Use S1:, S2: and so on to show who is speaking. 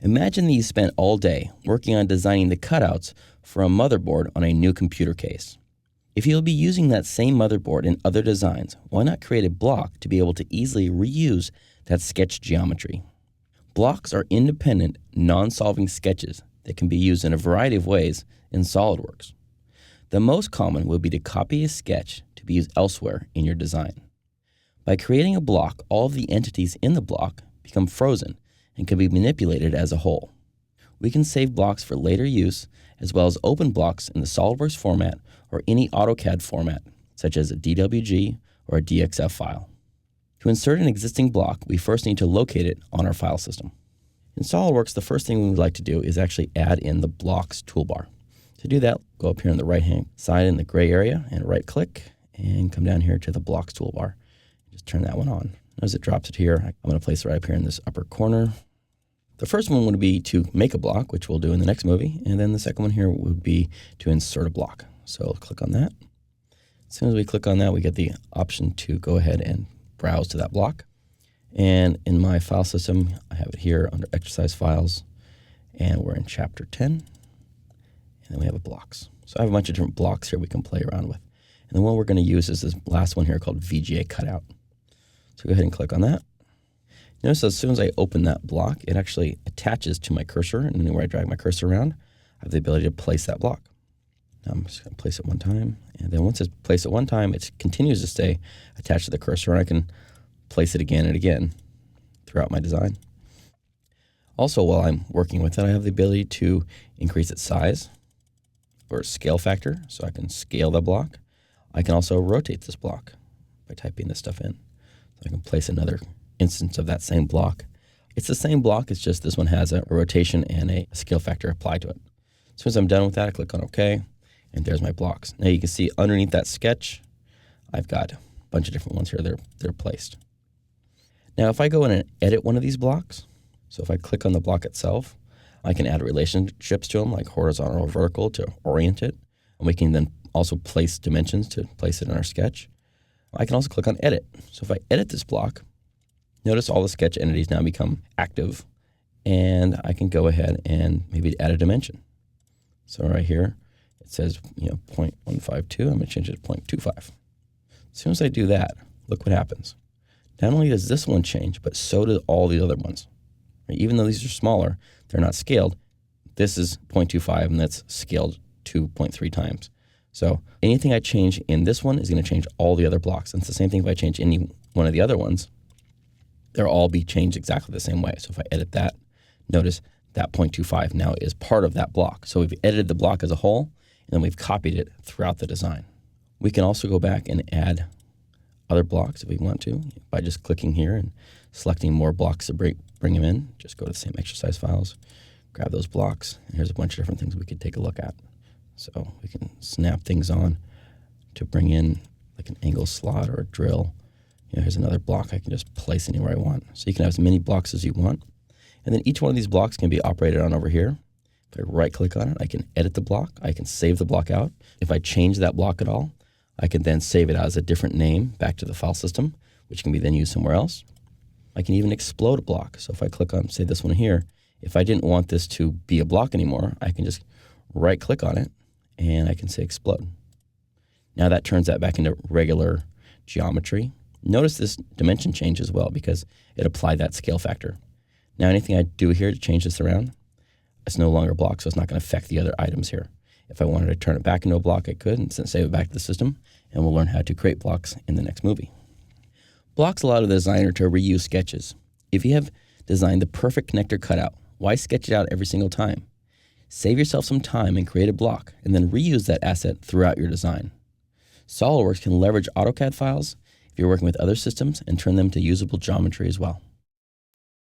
S1: Imagine that you spent all day working on designing the cutouts for a motherboard on a new computer case. If you'll be using that same motherboard in other designs, why not create a block to be able to easily reuse that sketch geometry? Blocks are independent, non-solving sketches that can be used in a variety of ways in SOLIDWORKS. The most common would be to copy a sketch to be used elsewhere in your design. By creating a block, all of the entities in the block become frozen and can be manipulated as a whole. We can save blocks for later use, as well as open blocks in the SOLIDWORKS format or any AutoCAD format, such as a DWG or a DXF file. To insert an existing block, we first need to locate it on our file system. In SOLIDWORKS, the first thing we would like to do is actually add in the Blocks toolbar. To do that, go up here on the right-hand side in the gray area and right-click and come down here to the Blocks toolbar. Just turn that one on. As it drops it here, I'm going to place it right up here in this upper corner. The first one would be to make a block, which we'll do in the next movie, and then the second one here would be to insert a block. So I'll click on that. As soon as we click on that, we get the option to go ahead and browse to that block. And in my file system, I have it here under Exercise Files, and we're in Chapter 10, and then we have a Blocks. So I have a bunch of different blocks here we can play around with. And the one we're going to use is this last one here called VGA Cutout. So go ahead and click on that. Notice as soon as I open that block, it actually attaches to my cursor, and anywhere I drag my cursor around, I have the ability to place that block. Now I'm just going to place it one time, and then once it's placed it one time, it continues to stay attached to the cursor, and I can place it again and again throughout my design. Also, while I'm working with it, I have the ability to increase its size or scale factor, so I can scale the block. I can also rotate this block by typing this stuff in. So I can place another instance of that same block. It's the same block, it's just this one has a rotation and a scale factor applied to it. As soon as I'm done with that, I click on OK, and there's my blocks. Now you can see underneath that sketch, I've got a bunch of different ones here that are placed. Now if I go in and edit one of these blocks, so if I click on the block itself, I can add relationships to them, like horizontal or vertical, to orient it. And we can then also place dimensions to place it in our sketch. I can also click on Edit. So if I edit this block, notice all the sketch entities now become active, and I can go ahead and maybe add a dimension. So right here, it says 0.152. I'm going to change it to 0.25. As soon as I do that, look what happens. Not only does this one change, but so do all the other ones. Even though these are smaller, they're not scaled. This is 0.25, and that's scaled 2.3 times. So anything I change in this one is going to change all the other blocks. And it's the same thing if I change any one of the other ones. They'll all be changed exactly the same way. So if I edit that, notice that 0.25 now is part of that block. So we've edited the block as a whole, and then we've copied it throughout the design. We can also go back and add other blocks if we want to by just clicking here and selecting more blocks to bring them in. Just go to the same exercise files, grab those blocks, and here's a bunch of different things we could take a look at. So we can snap things on to bring in like an angle slot or a drill. Here's another block I can just place anywhere I want. So you can have as many blocks as you want. And then each one of these blocks can be operated on over here. If I right-click on it, I can edit the block. I can save the block out. If I change that block at all, I can then save it as a different name back to the file system, which can be then used somewhere else. I can even explode a block. So if I click on, say, this one here, if I didn't want this to be a block anymore, I can just right-click on it, and I can say explode. Now that turns that back into regular geometry. Notice this dimension change as well because it applied that scale factor. Now anything I do here to change this around, it's no longer a block, so it's not going to affect the other items here. If I wanted to turn it back into a block, I could and save it back to the system, and we'll learn how to create blocks in the next movie. Blocks allow the designer to reuse sketches. If you have designed the perfect connector cutout, why sketch it out every single time? Save yourself some time and create a block, and then reuse that asset throughout your design. SOLIDWORKS can leverage AutoCAD files if you're working with other systems and turn them to usable geometry as well.